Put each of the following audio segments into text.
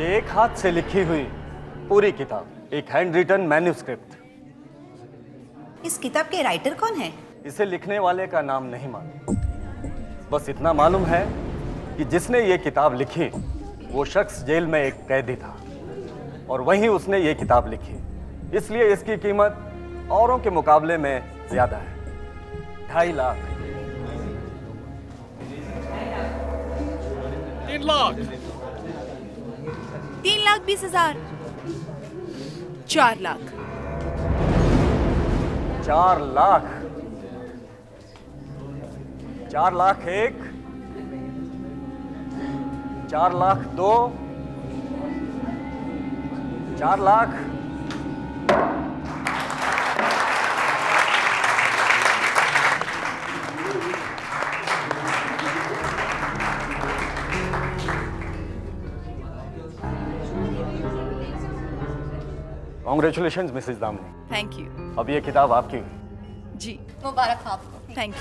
ये एक हाथ से लिखी हुई पूरी किताब, एक हैंड रिटन मैन्युस्क्रिप्ट। इस किताब के राइटर कौन है? इसे लिखने वाले का नाम नहीं मालूम, बस इतना मालूम है कि जिसने ये किताब लिखी वो शख्स जेल में एक कैदी था और वहीं उसने ये किताब लिखी, इसलिए इसकी कीमत औरों के मुकाबले में ज्यादा है। 2.5 lakh. 3 lakh. 3,20,000। 4 lakh. 4 lakh. 4 lakh 1, 4 lakh 2, 4 lakh. Congratulation Mrs Damini. Thank you. अब ये किताब आपकी। जी मुबारक हो आपको। Thank you.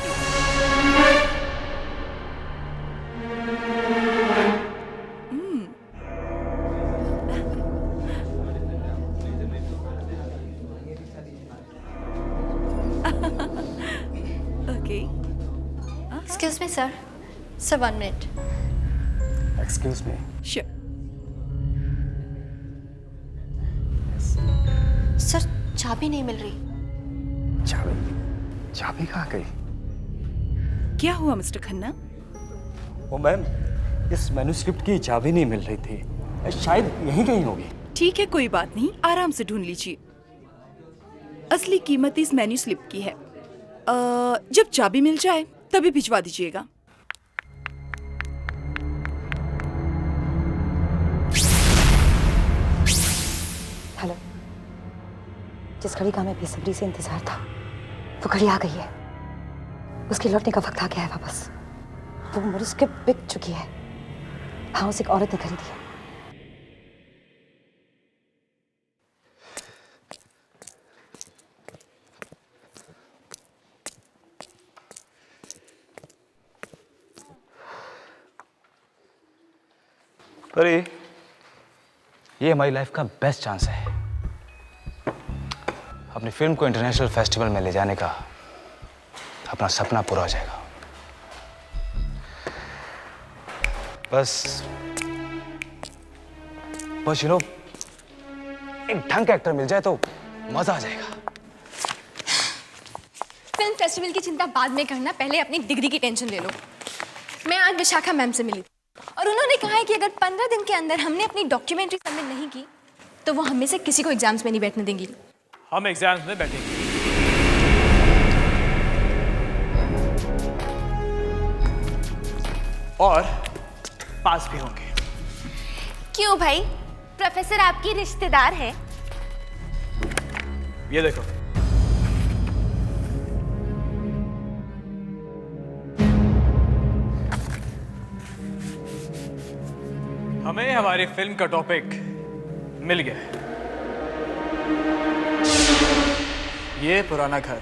Okay. Excuse me sir, 1 minute. Excuse me. Sure. Sir चाबी नहीं मिल रही। चाबी? चाबी कहाँ गई? क्या हुआ मिस्टर खन्ना? ओ मैम, इस मैन्युस्क्रिप्ट की चाबी नहीं मिल रही थी, शायद यहीं कहीं होगी। ठीक है, कोई बात नहीं, आराम से ढूंढ लीजिए। असली कीमत इस मेन्यू स्लिप की है। जब चाबी मिल जाए तभी भिजवा दीजिएगा। हेलो। जिस घड़ी का हमें बेसब्री से इंतजार था वो घड़ी आ गई है। उसके लौटने का वक्त आ गया है वापस। वो मैन्युस्क्रिप्ट बिक चुकी है। हाँ, उसे एक औरत ने खरीदी है। अरे ये हमारी लाइफ का बेस्ट चांस है अपनी फिल्म को इंटरनेशनल फेस्टिवल में ले जाने का। अपना सपना पूरा हो जाएगा। बस यू नो एक ढंग का एक्टर मिल जाए तो मजा आ जाएगा। फिल्म फेस्टिवल की चिंता बाद में करना, पहले अपनी डिग्री की टेंशन ले लो। मैं आज विशाखा मैम से मिली और उन्होंने कहा है कि अगर 15 दिन के अंदर हमने अपनी डॉक्यूमेंट्री सबमिट नहीं की तो वो हमें से किसी को एग्जाम्स में नहीं बैठने देंगी। हम एग्जाम्स में बैठेंगे। और पास भी होंगे। क्यों भाई, प्रोफेसर आपकी रिश्तेदार है? ये देखो, हमें हमारी फिल्म का टॉपिक मिल गया है। ये पुराना घर,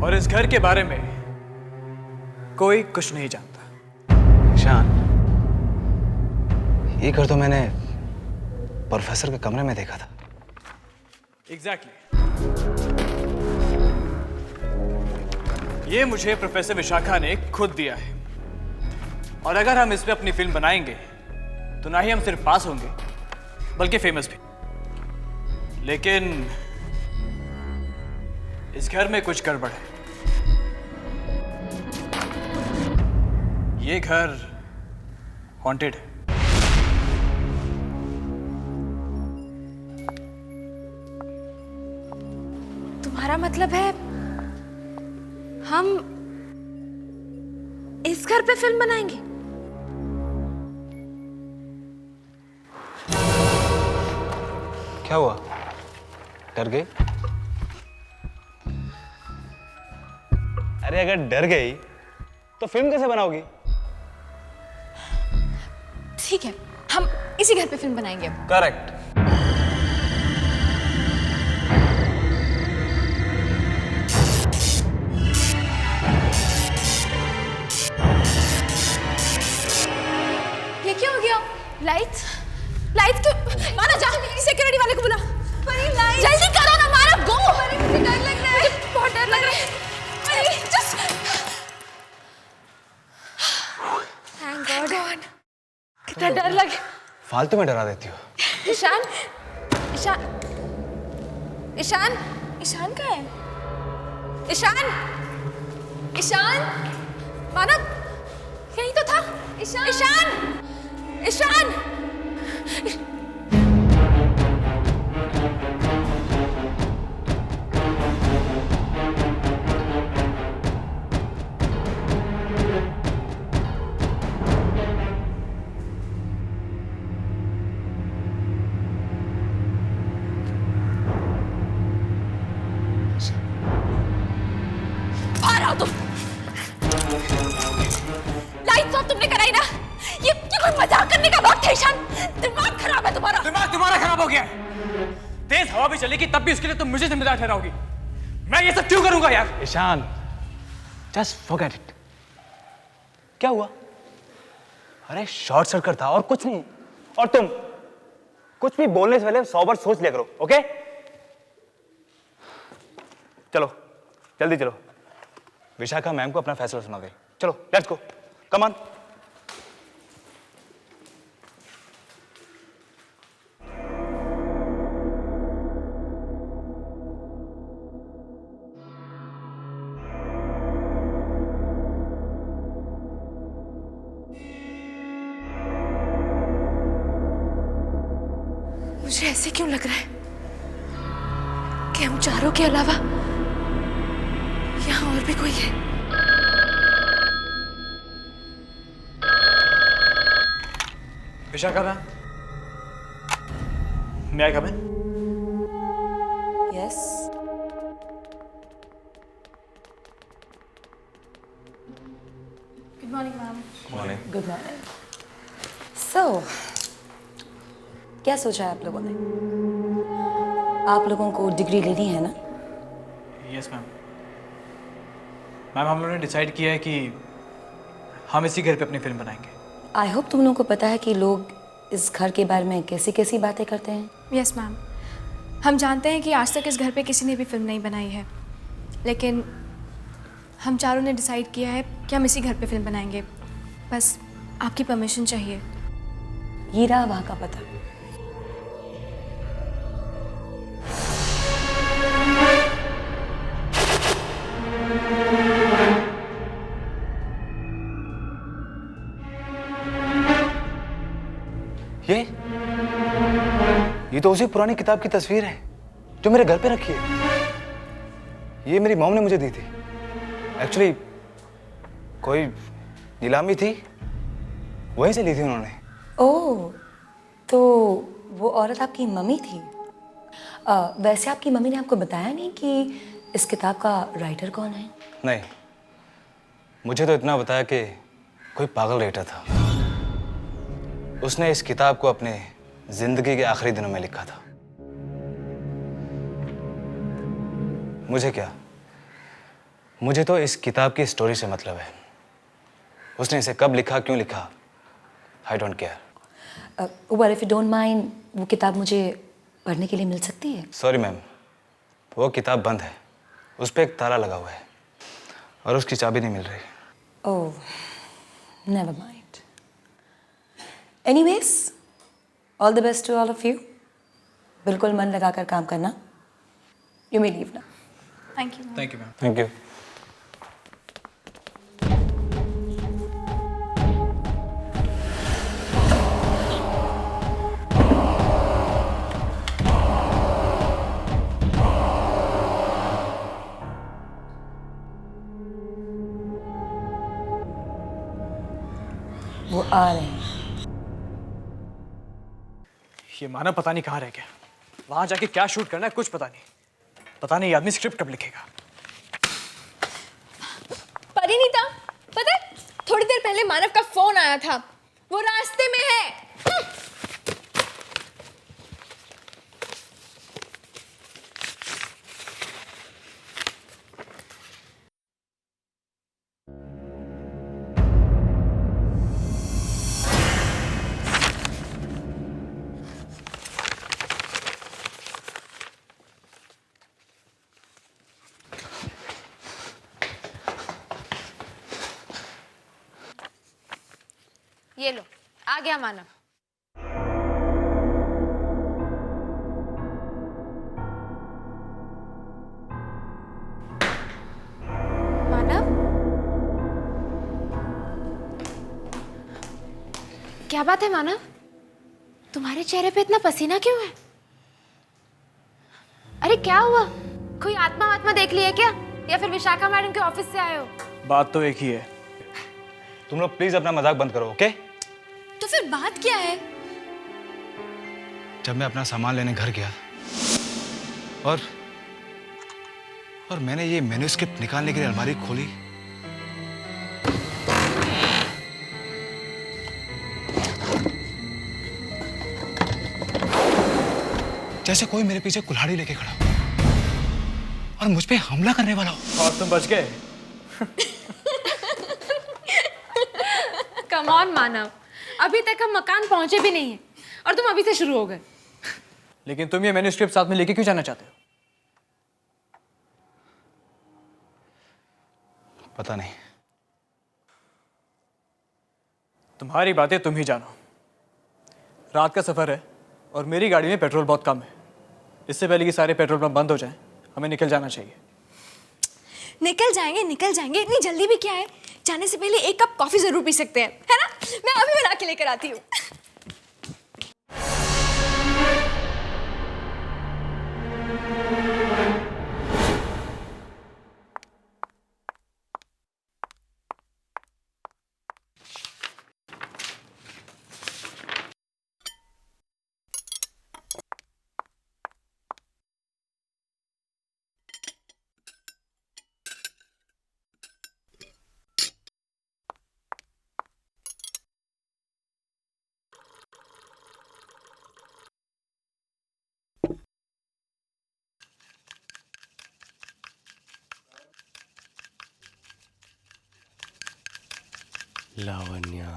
और इस घर के बारे में कोई कुछ नहीं जानता। ईशान, ये घर तो मैंने प्रोफेसर के कमरे में देखा था। एग्जैक्टली। ये मुझे प्रोफेसर विशाखा ने खुद दिया है, और अगर हम इस पे अपनी फिल्म बनाएंगे तो ना ही हम सिर्फ पास होंगे बल्कि फेमस भी। लेकिन इस घर में कुछ गड़बड़ है। ये घर हॉन्टेड है। तुम्हारा मतलब है हम इस घर पे फिल्म बनाएंगे? क्या हुआ, डर गई? अरे अगर डर गई तो फिल्म कैसे बनाओगी? ठीक है, हम इसी घर पे फिल्म बनाएंगे। करेक्ट। लाइट्स लाइट्स क्यों? मानव जा सिक्योरिटी वाले को बुला। जल्दी करो ना मानव, गो। मुझे डर लग रहा है, बहुत डर लग रहा है। Just thank God. कितना डर लगे। फालतू में डरा देती हो। ईशान ईशान ईशान ईशान कहाँ है? ईशान ईशान मानव यही तो था। ईशान ईशान ईशान लाइट्स ऑफ तुमने कराई ना? ये कोई मजाक करने का वक्त है ईशान। दिमाग खराब है तुम्हारा। दिमाग तुम्हारा खराब हो गया। तेज हवा भी चलेगी तब भी उसके लिए तुम मुझे जिम्मेदार ठहराओगी। मैं ये सब क्यों करूंगा यार? Ishan, just forget it. क्या हुआ? अरे शॉर्ट सर्किट था और कुछ नहीं। और तुम कुछ भी बोलने से पहले 100 बार सोच लिया करो, ओके? चलो जल्दी चलो, विशाखा मैम को अपना फैसला सुना दे। चलो लेट्स गो, कम ऑन। मुझे ऐसे क्यों लग रहा है कि हम चारों के अलावा यहाँ और भी कोई है। विशाखा मैम, मैं come in? Yes. Good morning ma'am. Good morning. So क्या सोचा है आप लोगों ने? आप लोगों को डिग्री लेनी है ना? Yes ma'am. मैम हम लोगों ने डिसाइड किया है कि हम इसी घर पे अपनी फिल्म बनाएंगे। आई होप तुम लोगों को पता है कि लोग इस घर के बारे में कैसी कैसी बातें करते हैं। यस मैम, हम जानते हैं कि आज तक इस घर पे किसी ने भी फिल्म नहीं बनाई है, लेकिन हम चारों ने डिसाइड किया है कि हम इसी घर पे फिल्म बनाएंगे। बस आपकी परमिशन चाहिए। ये रहा वहाँ का पता। ये तो उसी पुरानी किताब की तस्वीर है जो मेरे घर पे रखी है। ये मेरी मॉम ने मुझे दी थी। एक्चुअली कोई नीलामी थी, वहीं से ली थी उन्होंने। ओह, तो वो औरत आपकी मम्मी थी। वैसे आपकी मम्मी ने आपको बताया नहीं कि इस किताब का राइटर कौन है? नहीं, मुझे तो इतना बताया कि कोई पागल राइटर था। उसने इस किताब को अपने जिंदगी के आखिरी दिनों में लिखा था। मुझे क्या, मुझे तो इस किताब की स्टोरी से मतलब है। उसने इसे कब लिखा, क्यों लिखा, I don't care. Well if you don't mind, वो किताब मुझे पढ़ने के लिए मिल सकती है? सॉरी मैम, वो किताब बंद है। उस पर एक ताला लगा हुआ है और उसकी चाबी नहीं मिल रही। Oh, never mind. Anyways, all the best to all of you. बिल्कुल मन लगाकर काम करना। You may leave now. Thank you. Thank you ma'am. Thank you. वो आ रहे हैं। ये मानव पता नहीं कहाँ रह गया। वहां जाके क्या शूट करना है कुछ पता नहीं। पता नहीं ये आदमी स्क्रिप्ट कब लिखेगा। परिणीता, पता है थोड़ी देर पहले मानव का फोन आया था, वो रास्ते में है। ये लो, आ गया मानव। मानव, क्या बात है मानव? तुम्हारे चेहरे पे इतना पसीना क्यों है? अरे क्या हुआ? कोई आत्मा वात्मा देख ली है क्या? या फिर विशाखा मैडम के ऑफिस से आए हो? बात तो एक ही है। तुम लोग प्लीज अपना मजाक बंद करो, ओके? तो फिर बात क्या है? जब मैं अपना सामान लेने घर गया और मैंने ये मैन्युस्क्रिप्ट निकालने के लिए अलमारी खोली, जैसे कोई मेरे पीछे कुल्हाड़ी लेके खड़ा हो और मुझ पे हमला करने वाला हो। और तुम बच गए। कम ऑन मानव, अभी तक हम मकान पहुंचे भी नहीं हैं और तुम अभी से शुरू हो गए। लेकिन तुम ये मैन्युस्क्रिप्ट साथ में लेके क्यों जाना चाहते हो? पता नहीं। तुम्हारी बातें तुम ही जानो। रात का सफर है और मेरी गाड़ी में पेट्रोल बहुत कम है। इससे पहले कि सारे पेट्रोल पंप बंद हो जाएं, हमें निकल जाना चाहिए। निकल जाएंगे, इतनी जल्दी भी क्या है? जाने से पहले एक कप कॉफी जरूर पी सकते हैं, है ना? मैं अभी बना के लेकर आती हूँ। लावण्या,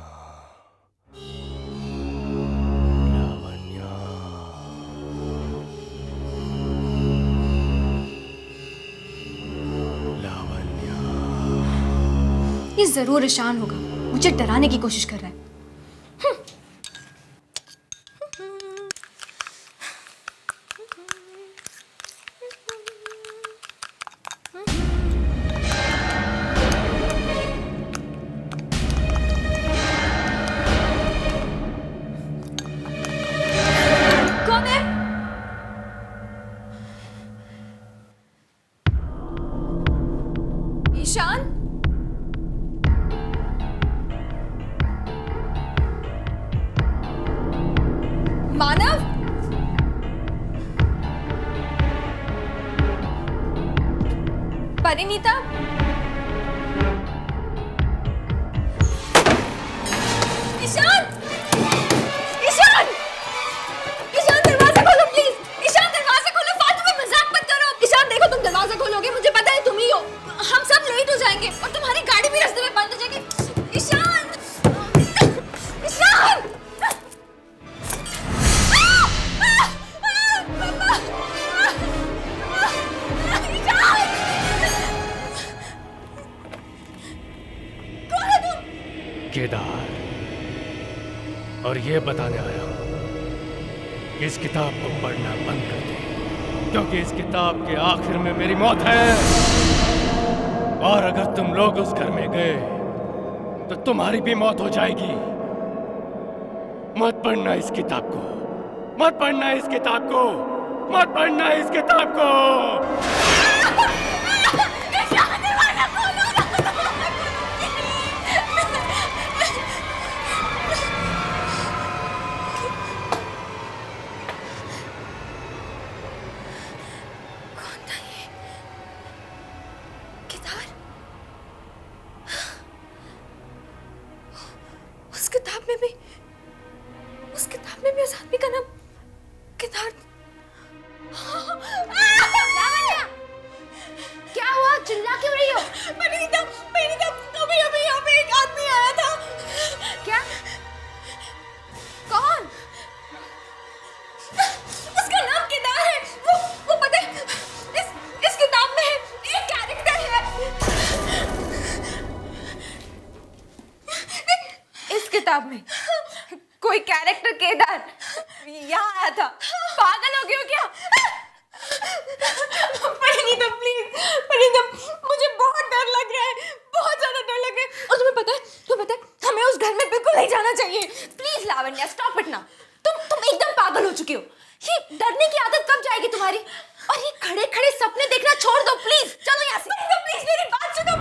ये जरूर ईशान होगा, मुझे डराने की कोशिश कर रहा है। कौन है? ईशान? मानव? परिणीता? ईशान! ईशान! ईशान दरवाजा खोलो प्लीज! ईशान दरवाजा खोलो, फालतू में मजाक मत करो! ईशान देखो, तुम दरवाजा खोलोगे मुझे पता है तुम ही हो। हम सब लेट हो जाएंगे और तुम्हारी गाड़ी भी रास्ते में बंद हो जाएगी। ईशान! ईशान! केदार, और ये बताने आया हूं कि इस किताब को पढ़ना बंद कर दे, क्योंकि इस किताब के आखिर में मेरी मौत है। और अगर तुम लोग उस घर में गए तो तुम्हारी भी मौत हो जाएगी। मत पढ़ना इस किताब को, मत पढ़ना इस किताब को, मत पढ़ना इस किताब को। उस किताब में भी उस आदमी का नाम केदार। क्या हुआ? चिल्ला क्यों रही हो? परिणीता, अभी यहाँ पे एक आदमी आया था। क्या? कौन? उसका नाम केदार है। वो पता है, इस किताब में एक कैरेक्टर है। इस इस किताब में कोई कैरेक्टर केदार यहाँ आया था। पागल हो गए हो क्या? परिणीता प्लीज, परिणीता मुझे बहुत डर लग रहा है, बहुत ज्यादा डर लग रहा है। और तुम्हें पता है हमें उस घर में बिल्कुल नहीं जाना चाहिए। प्लीज लावण्या स्टॉप इट ना। तुम एकदम पागल हो चुके हो। ये डरने की आदत कब जाएगी तुम्हारी? और ये खड़े खड़े सपने देखना छोड़ दो प्लीज। चलो यहाँ से। प्लीज मेरी बात सुनो।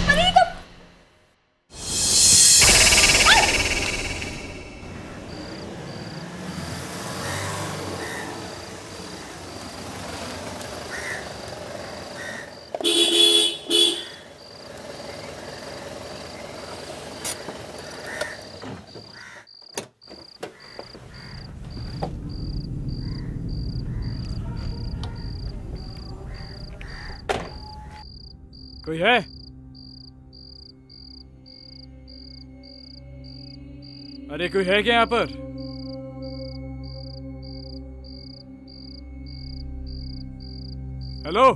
परिणीता कोई है? अरे कोई है क्या यहाँ पर? हेलो?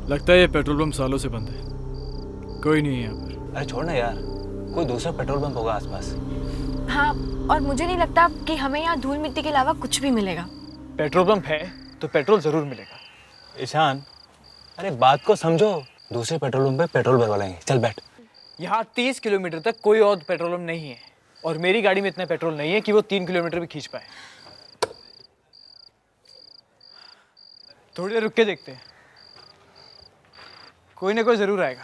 लगता है ये पेट्रोल पंप सालों से बंद है। कोई नहीं है यहाँ पर। अरे छोड़ ना यार, कोई दूसरा पेट्रोल पंप होगा आसपास। हाँ, और मुझे नहीं लगता कि हमें यहाँ धूल मिट्टी के अलावा कुछ भी मिलेगा। पेट्रोल पंप है तो पेट्रोल जरूर मिलेगा। ईशान, अरे बात को समझो। दूसरे पेट्रोल पंप पे पेट्रोल भरवा लेंगे। चल बैठ। यहाँ 30 किलोमीटर तक कोई और पेट्रोल पंप नहीं है और मेरी गाड़ी में इतना पेट्रोल नहीं है कि वो 3 किलोमीटर भी खींच पाए। थोड़ी देर रुक के देखते हैं, कोई ना कोई जरूर आएगा।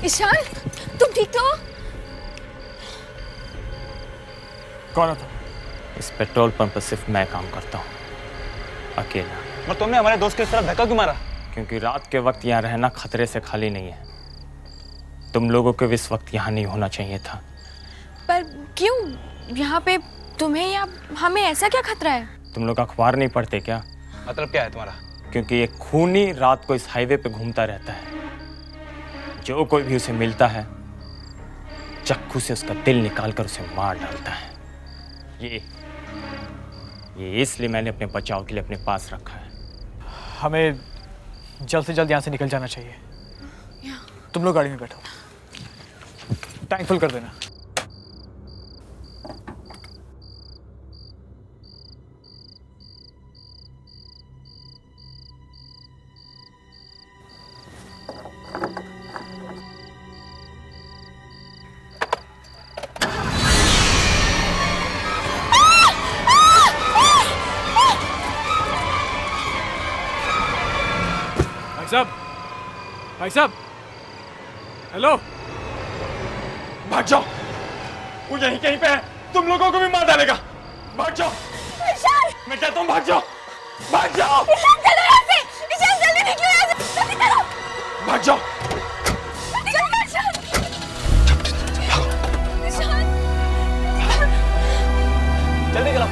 ईशान, तुम ठीक तो हो? कौन था? इस पेट्रोल पंप पर सिर्फ मैं काम करता हूँ, अकेला। और तुमने हमारे दोस्त के इस तरफ धक्का क्यों मारा? क्योंकि रात के वक्त यहाँ रहना खतरे से खाली नहीं है। तुम लोगों को इस वक्त यहाँ नहीं होना चाहिए था। पर क्यों? यहाँ पे तुम्हें या हमें ऐसा क्या खतरा है? तुम लोग अखबार नहीं पढ़ते क्या? मतलब क्या है तुम्हारा? क्योंकि एक खूनी रात को इस हाईवे पे घूमता रहता है। जो कोई भी उसे मिलता है चाकू से उसका दिल निकालकर उसे मार डालता है। ये इसलिए मैंने अपने बचाव के लिए अपने पास रखा है। हमें जल्द से जल्द यहाँ से निकल जाना चाहिए। तुम लोग गाड़ी में बैठो, टैंक फुल कर देना। भाई साहब, हेलो। भाग जाओ, वो यहीं कहीं पे है, तुम लोगों को भी मार डालेगा। भाग जाओ। मैं कहता हूँ भाग जाओ, भाग जाओ। चलो यहाँ से, जल्दी निकलो यहाँ से, जल्दी चलो। भाग जाओ। जल्दी करो।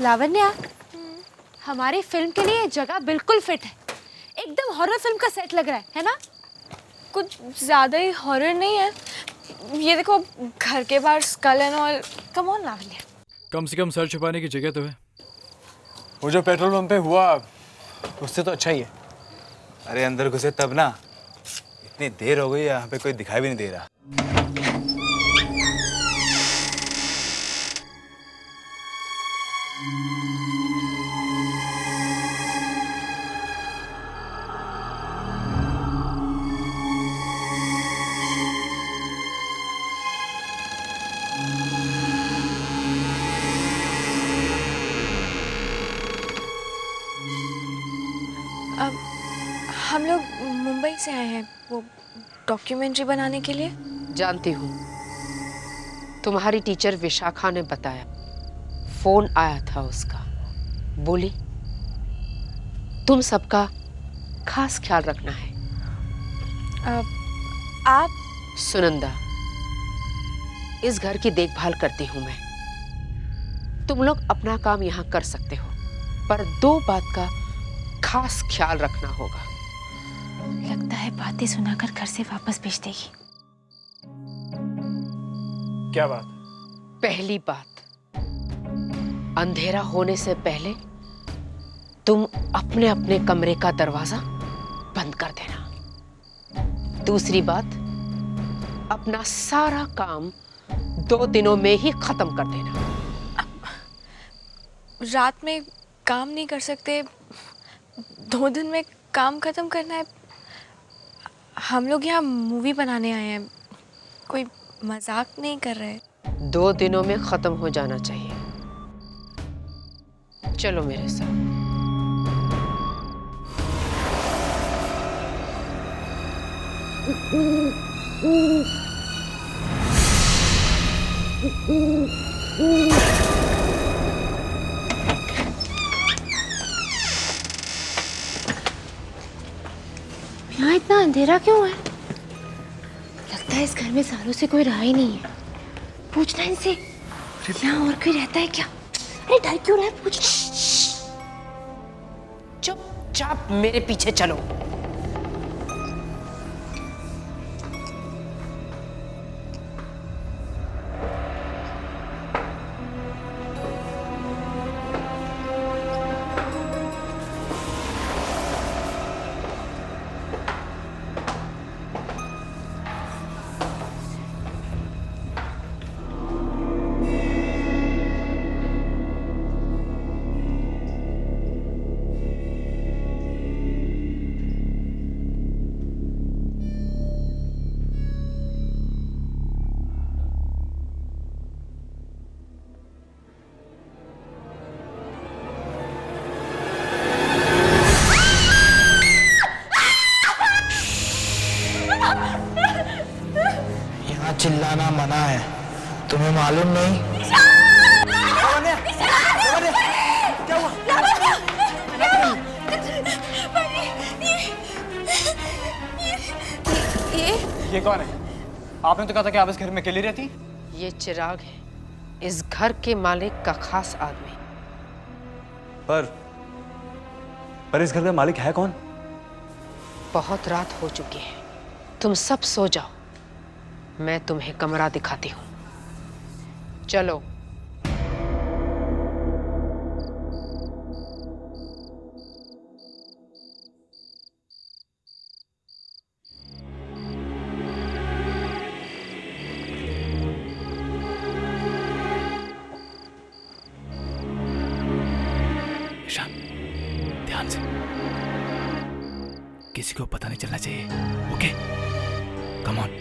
लावण्या, हमारी फिल्म के लिए जगह बिल्कुल फिट है। एकदम हॉरर फिल्म का सेट लग रहा है ना? कुछ ज्यादा ही हॉरर नहीं है। ये देखो, घर के बाहर school and all. Come on Lavanya. कम से कम सर छुपाने की जगह तो है। वो जो पेट्रोल पंप पे हुआ उससे तो अच्छा ही है। अरे अंदर घुसे तब ना, इतनी देर हो गई यहाँ पे कोई दिखाई भी नहीं दे रहा। अब हम लोग मुंबई से आए हैं वो डॉक्यूमेंट्री बनाने के लिए। जानती हूँ, तुम्हारी टीचर विशाखा ने बताया, फोन आया था उसका। बोली तुम सबका खास ख्याल रखना है। आप सुनंदा, इस घर की देखभाल करती हूँ मैं। तुम लोग अपना काम यहाँ कर सकते हो, पर 2 बात का खास ख्याल रखना होगा। लगता है बातें सुनाकर घर से वापस भेज देगी। क्या बात? पहली बात, अंधेरा होने से पहले तुम अपने अपने कमरे का दरवाजा बंद कर देना। दूसरी बात, अपना सारा काम 2 दिनों में ही खत्म कर देना। रात में काम नहीं कर सकते, 2 दिन में काम खत्म करना है। हम लोग यहाँ मूवी बनाने आए हैं, कोई मजाक नहीं कर रहे। 2 दिनों में खत्म हो जाना चाहिए। चलो मेरे साथ। यहाँ इतना अंधेरा क्यों है? लगता है इस घर में सालों से कोई रहा ही नहीं है। पूछना इनसे, यहाँ और कोई रहता है क्या? अरे डर क्यों रहा है? पूछना। चुपचाप मेरे पीछे चलो। चिल्लाना मना है, तुम्हें मालूम नहीं? क्या हुआ? ये कौन है? आपने तो कहा था कि आप इस घर में अकेली रहती। ये चिराग है, इस घर के मालिक का खास आदमी। पर इस घर का मालिक है कौन? बहुत रात हो चुकी है, तुम सब सो जाओ। मैं तुम्हें कमरा दिखाती हूँ, चलो। ईशान, ध्यान से, किसी को पता नहीं चलना चाहिए। Okay, come on.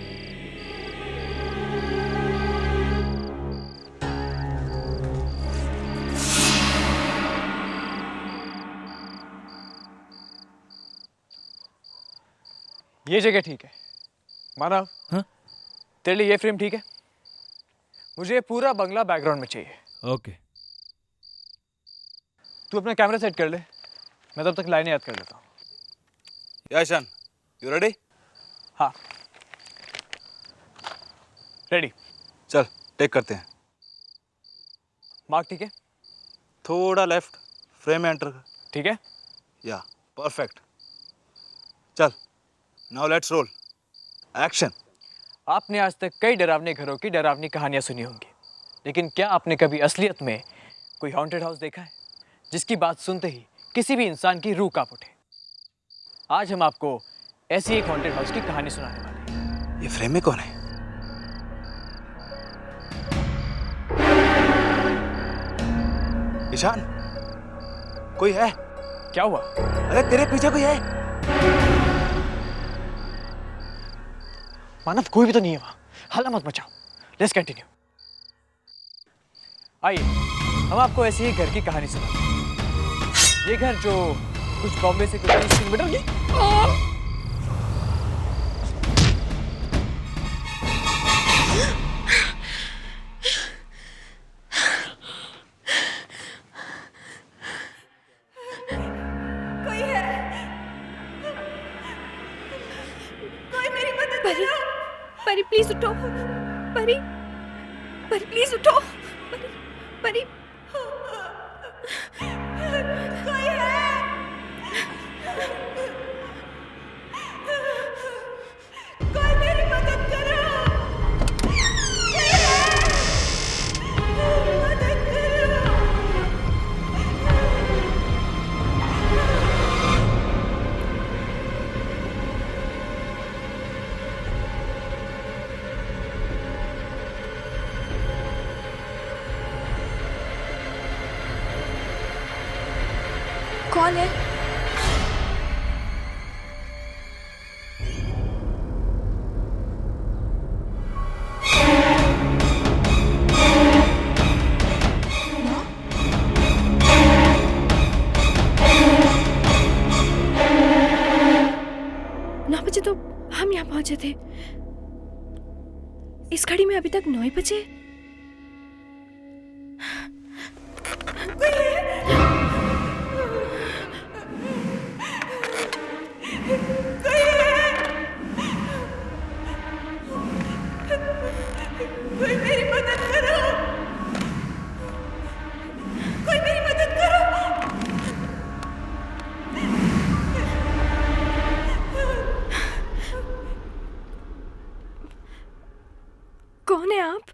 ये जगह ठीक है मानव। हाँ? तेरे लिए ये फ्रेम ठीक है? मुझे ये पूरा बंगला बैकग्राउंड में चाहिए। ओके। तू अपना कैमरा सेट कर ले, मैं तब तक लाइनें याद कर लेता हूँ। Ishan, you ready? हाँ, रेडी। चल टेक करते हैं। मार्क ठीक है? थोड़ा लेफ्ट, फ्रेम में एंटर कर। ठीक है? या परफेक्ट। चल, नाउ लेट्स रोल। एक्शन। आपने आज तक कई डरावने घरों की डरावनी कहानियां सुनी होंगी, लेकिन क्या आपने कभी असलियत में कोई हॉन्टेड हाउस देखा है? जिसकी बात सुनते ही किसी भी इंसान की रूह कांप उठे। आज हम आपको ऐसी एक हॉन्टेड हाउस की कहानी सुनाने वाले हैं। ये फ्रेम में कौन है? ईशान, कोई है? क्या हुआ? अरे तेरे पीछे कोई है? मानव, कोई भी तो नहीं है वहां। हल्ला मत मचाओ। Let's continue. आइए हम आपको ऐसी ही घर की कहानी सुनाते हैं। ये घर जो कुछ बॉम्बे से कुछ 30 किलोमीटर की परी प्लीज उठो। परी, परी प्लीज उठो। परी, कोई है? कोई मेरी मदद करो। मदद करो। कौन है? नौ बजे तो हम यहाँ पहुंचे थे। इस घड़ी में अभी तक 9 बजे। कोई मेरी मदद करो। कोई मेरी मदद करो। कौन है आप?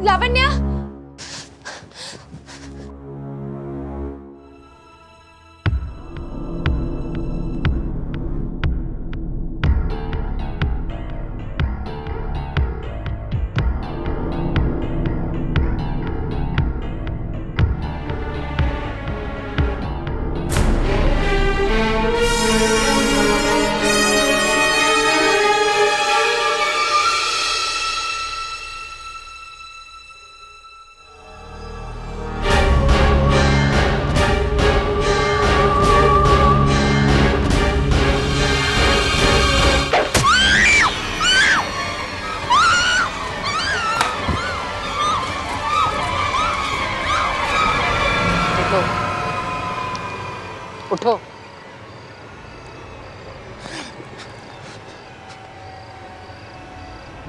लावण्या, उठो।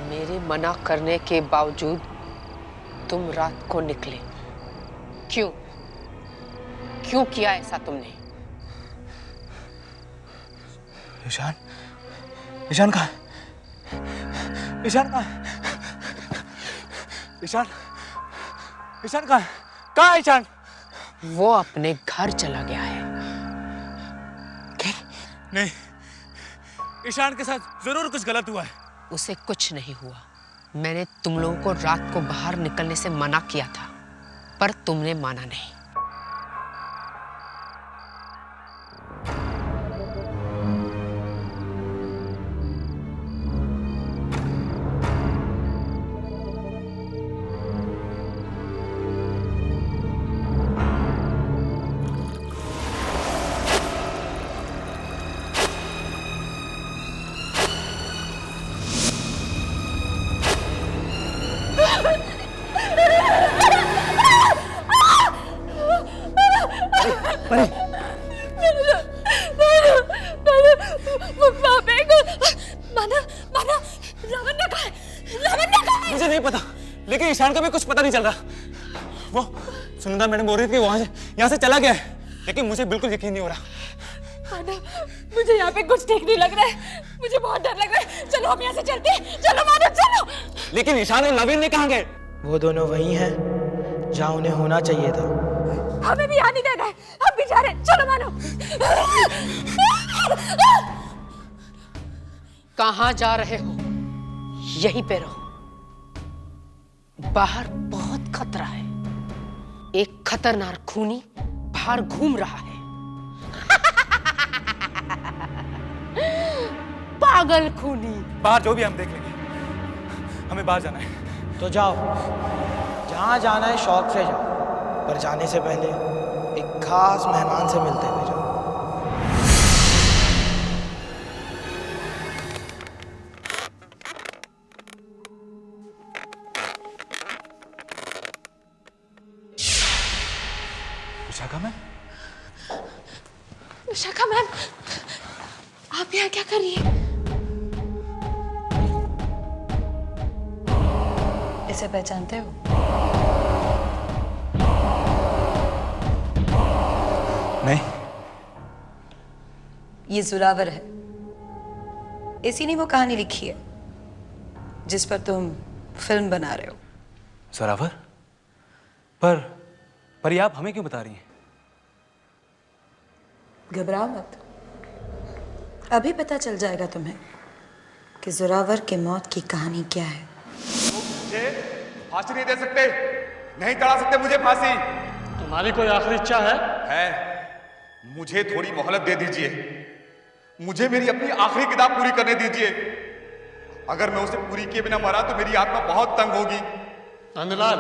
मेरे मना करने के बावजूद तुम रात को निकले। क्यों? क्यों किया ऐसा तुमने? ईशान, ईशान कहाँ? ईशान कहाँ? ईशान, ईशान कहाँ? कहाँ है ईशान? वो अपने घर चला गया है। नहीं, ईशान के साथ जरूर कुछ गलत हुआ है। उसे कुछ नहीं हुआ। मैंने तुम लोगों को रात को बाहर निकलने से मना किया था, पर तुमने माना नहीं। मुझे नहीं पता, लेकिन ईशान का भी कुछ पता नहीं चल रहा। वो सुनंदा मैडम बोल रही थी वहां से यहाँ से चला गया है, लेकिन मुझे बिल्कुल यकीन नहीं हो रहा। मुझे यहाँ पे कुछ ठीक नहीं लग रहा है, मुझे बहुत डर लग रहा है। चलो हम यहाँ से चलते हैं, चलो मानो चलो। लेकिन ईशान और नवीन ने कहाँ गए? वो दोनों वही हैं जहाँ उन्हें होना चाहिए था। हमें भी यहाँ नहीं देना है, हम भी जा रहे हैं, चलो मानो। कहाँ जा रहे हो? यहीं पे रहो। बाहर बहुत खतरा है। एक खतरनाक खूनी बाहर घूम रहा है। पागल खूनी। बाहर जो भी हम देख लेंगे, हमें बाहर जाना है। तो जाओ, जहाँ जाना है शौक से जाओ, पर जाने से पहले एक खास मेहमान से मिलते हुए जाओ। विशाखा मैम? विशाखा मैम, आप यहाँ क्या कर रही हैं? इसे पहचानते हो? नहीं। ये जोरावर है। इसी ने वो कहानी लिखी है जिस पर तुम फिल्म बना रहे हो। जोरावर? पर ये आप हमें क्यों बता रही हैं? घबराओ मत, अभी पता चल जाएगा तुम्हें कि जोरावर के मौत की कहानी क्या है। मुझे फांसी नहीं दे सकते, नहीं चढ़ा सकते मुझे फांसी। तुम्हारी कोई आखिरी इच्छा है? मुझे थोड़ी मोहलत दे दीजिए, मुझे मेरी अपनी आखिरी किताब पूरी करने दीजिए। अगर मैं उसे पूरी किए बिना मरा तो मेरी आत्मा बहुत तंग होगी। नंदलाल,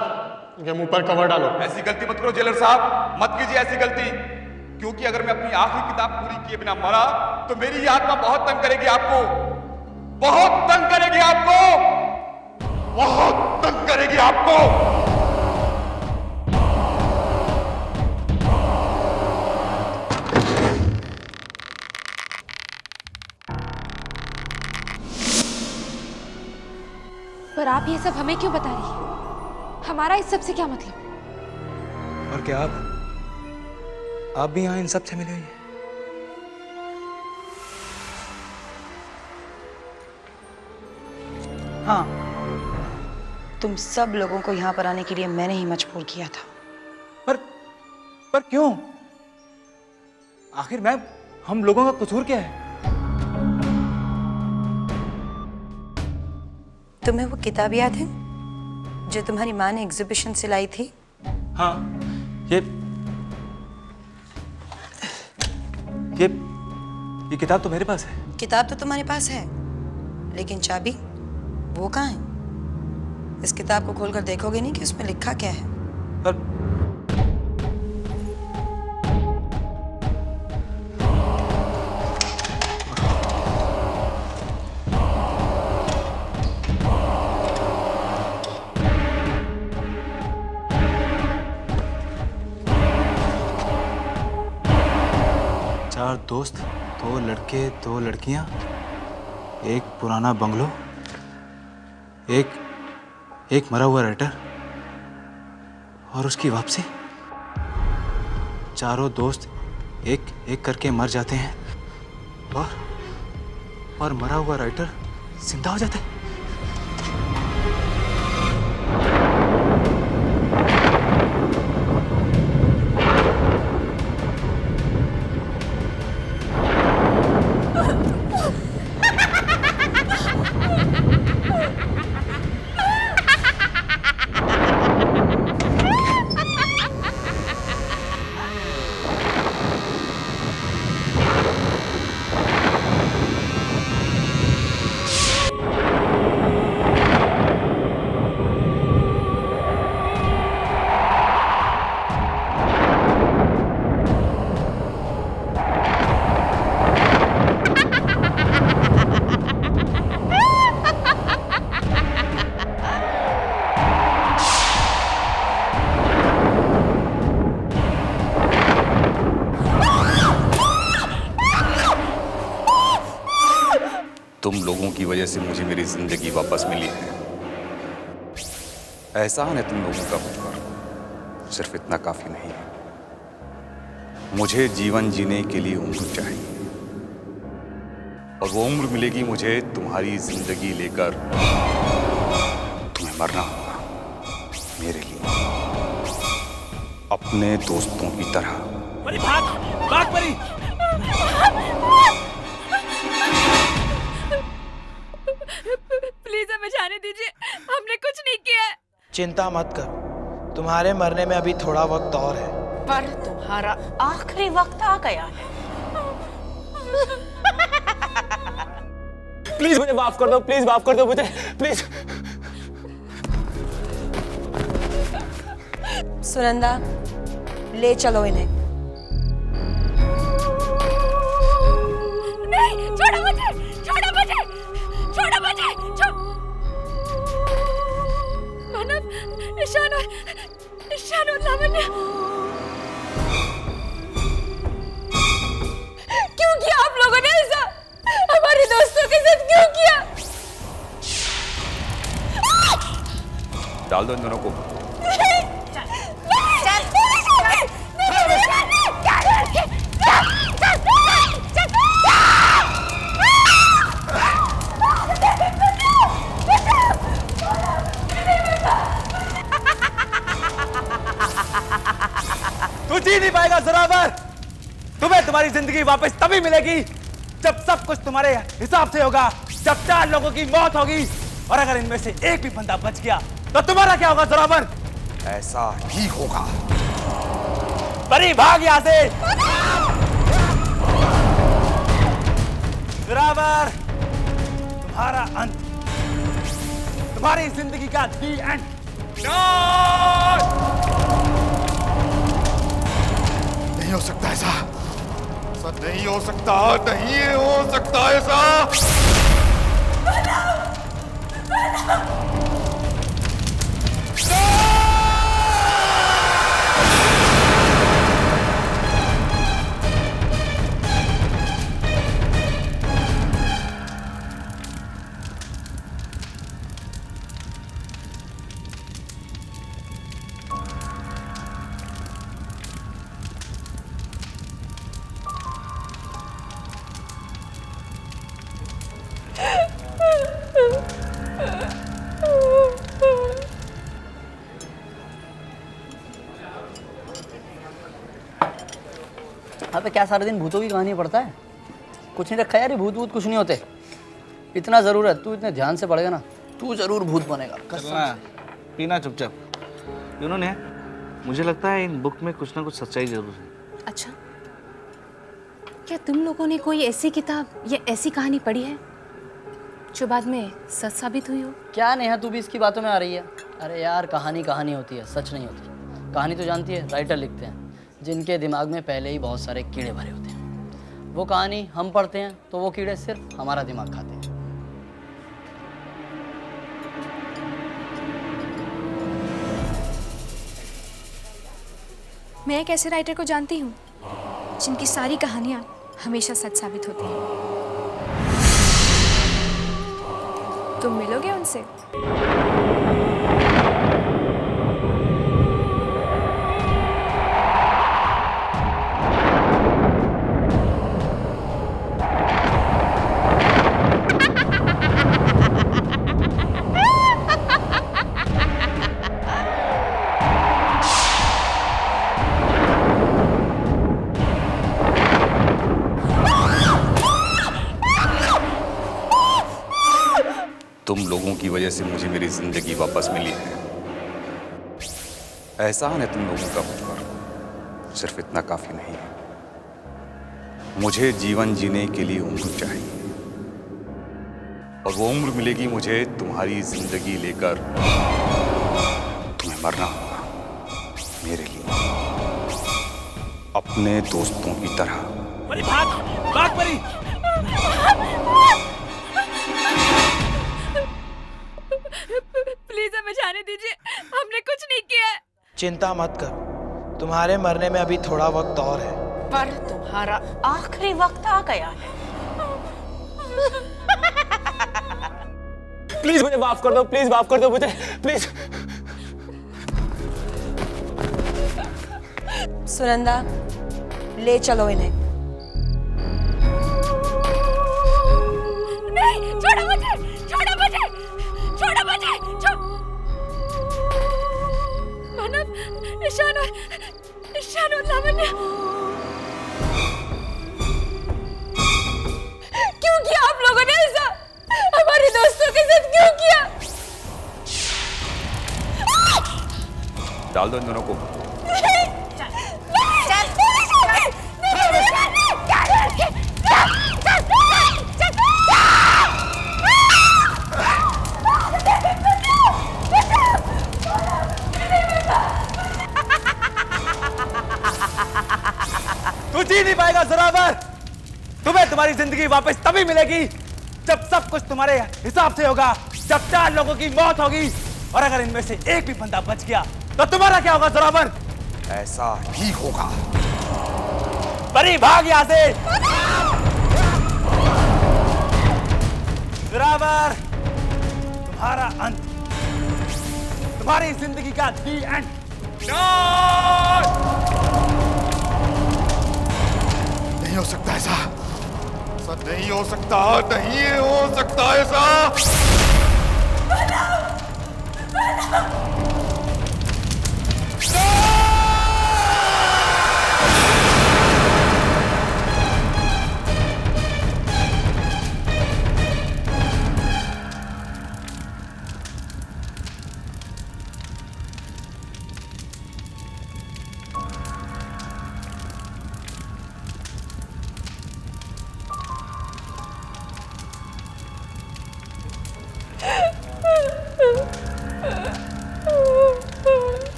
इनके मुंह पर कवर डालो। ऐसी गलती मत करो जेलर साहब, मत कीजिए ऐसी गलती, क्योंकि अगर मैं अपनी आखिरी किताब पूरी किए बिना मरा तो मेरी ये आत्मा बहुत तंग करेगी आपको, बहुत तंग करेगी आपको, बहुत तंग करेगी आपको। पर आप ये सब हमें क्यों बता रही हैं? हमारा इस सब से क्या मतलब? और क्या आप भी यहाँ इन सब से मिले हुई हैं? हाँ, तुम सब लोगों को यहाँ पर आने के लिए मैंने ही मजबूर किया था। पर क्यों? आखिर मैम, हम लोगों का कसूर क्या है? तुम्हें वो किताब याद है जो तुम्हारी माँ ने एग्जीबिशन से लाई थी? हाँ, ये किताब तो मेरे पास है। किताब तो तुम्हारे पास है, लेकिन चाबी वो कहाँ है? इस किताब को खोलकर देखोगे नहीं कि उसमें लिखा क्या है? पर चार दोस्त, दो लड़के, दो लड़कियां, एक पुराना बंगलो, एक मरा हुआ राइटर और उसकी वापसी। चारों दोस्त एक एक करके मर जाते हैं और मरा हुआ राइटर जिंदा हो जाता है। तुम लोगों की वजह से मुझे मेरी जिंदगी वापस मिली है। एहसान है तुम लोगों का मुझ पर, सिर्फ इतना काफी नहीं है। मुझे जीवन जीने के लिए उम्र चाहिए, और वो उम्र मिलेगी मुझे तुम्हारी जिंदगी लेकर। तुम्हें मरना होगा मेरे लिए, अपने दोस्तों की तरह। परी भाग, भाग परी। प्लीज हमें जाने दीजिए, हमने कुछ नहीं किया है। चिंता मत करो, तुम्हारे मरने में अभी थोड़ा वक्त और है। पर तुम्हारा आखिरी वक्त आ गया है। प्लीज मुझे माफ कर दो, प्लीज माफ कर दो मुझे, प्लीज। सुनंदा, ले चलो इन्हें। नहीं, छोड़ो मुझे, छोड़ो मुझे, छोड़ो मुझे, मानव, ईशान और लावण्य। क्यों किया आप लोगों ने ऐसा? हमारे दोस्तों के साथ क्यों किया? डाल दो इन दोनों को। तू जी नहीं पाएगा ज़ोरावर। तुम्हें तुम्हारी जिंदगी वापस तभी मिलेगी जब सब कुछ तुम्हारे हिसाब से होगा, जब 4 लोगों की मौत होगी, और अगर इनमें से एक भी बंदा बच गया तो तुम्हारा क्या होगा ज़ोरावर? ऐसा ही होगा। परी भाग यहाँ से। ज़ोरावर, तुम्हारा अंत, तुम्हारी जिंदगी का दी एंड। नहीं हो सकता ऐसा, नहीं हो सकता, नहीं हो सकता ऐसा। अबे क्या सारे दिन भूतों की कहानी पढ़ता है? कुछ नहीं रखा यार, ये भूत कुछ नहीं होते। इतना जरूर है, तू इतने ध्यान से पढ़ेगा ना, तू जरूर भूत बनेगा। चलना, पीना चुपचाप। इन्होंने, मुझे लगता है इन बुक में कुछ ना कुछ सच्चाई जरूर है। अच्छा, क्या तुम लोगों ने कोई ऐसी किताब या ऐसी कहानी पढ़ी है जो बाद में सच साबित हुई हो? क्या नेहा, तू भी इसकी बातों में आ रही है? अरे यार, कहानी कहानी होती है, सच नहीं होती। कहानी तो जानती है, राइटर लिखते हैं जिनके दिमाग में पहले ही बहुत सारे कीड़े भरे होते हैं। वो कहानी हम पढ़ते हैं तो वो कीड़े सिर्फ हमारा दिमाग खाते हैं। मैं एक ऐसे राइटर को जानती हूँ जिनकी सारी कहानियाँ हमेशा सच साबित होती हैं। तुम मिलोगे उनसे? तुम लोगों की वजह से मुझे मेरी जिंदगी वापस मिली है। एहसान है तुम लोगों का मुझ पर, सिर्फ इतना काफी नहीं है। मुझे जीवन जीने के लिए उम्र चाहिए, और वो उम्र मिलेगी मुझे तुम्हारी जिंदगी लेकर। तुम्हें मरना होगा मेरे लिए, अपने दोस्तों की तरह। परी भाग, भाग परी। प्लीज हमें जाने दीजिए, हमने कुछ नहीं किया है। चिंता मत करो, तुम्हारे मरने में अभी थोड़ा वक्त और है। पर तुम्हारा आखिरी वक्त आ गया है। प्लीज मुझे माफ कर दो, प्लीज माफ कर दो मुझे, प्लीज। सुनंदा, ले चलो इन्हें। नहीं, छोड़ो मुझे, छोड़ो मुझे, छोड़ो मुझे, मानव, ईशान और लावण्य, क्यों किया आप लोगों ने ऐसा? हमारे दोस्तों के साथ क्यों किया? डाल दो इन दोनों को। तू जी नहीं पाएगा जोरावर। तुम्हें तुम्हारी जिंदगी वापस तभी मिलेगी जब सब कुछ तुम्हारे हिसाब से होगा, जब 4 लोगों की मौत होगी, और अगर इनमें से एक भी बंदा बच गया तो तुम्हारा क्या होगा जोरावर? ऐसा ही होगा। परी भाग यहां से। जोरावर, तुम्हारा अंत, तुम्हारी जिंदगी का दी एंड। नहीं हो सकता ऐसा, नहीं हो सकता, नहीं हो सकता ऐसा।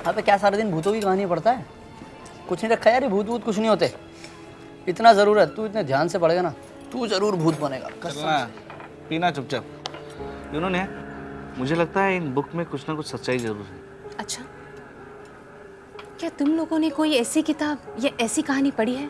हाँ, पे क्या सारे दिन भूतों की कहानी पढ़ता है? कुछ नहीं रखा यार, ये भूत भूत कुछ नहीं होते। इतना जरूर है, तू इतने ध्यान से पढ़ेगा ना, तू जरूर भूत बनेगा। चलना, पीना चुपचाप। उन्होंने, मुझे लगता है इन बुक में कुछ ना कुछ सच्चाई जरूर है। अच्छा, क्या तुम लोगों ने कोई ऐसी किताब या ऐसी कहानी पढ़ी है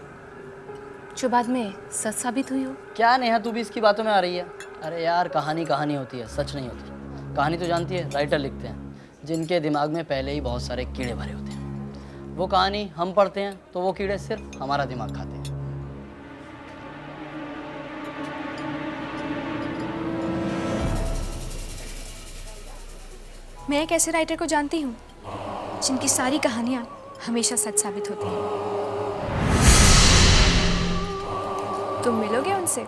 जो बाद में सच साबित हुई हो? क्या नेहा, तू भी इसकी बातों में आ रही है? अरे यार, कहानी कहानी होती है, सच नहीं होती। कहानी तो जानती है, राइटर लिखते हैं जिनके दिमाग में पहले ही बहुत सारे कीड़े भरे होते हैं। वो कहानी हम पढ़ते हैं तो वो कीड़े सिर्फ हमारा दिमाग खाते हैं। मैं एक ऐसे राइटर को जानती हूँ जिनकी सारी कहानियाँ हमेशा सच साबित होती हैं। तुम मिलोगे उनसे?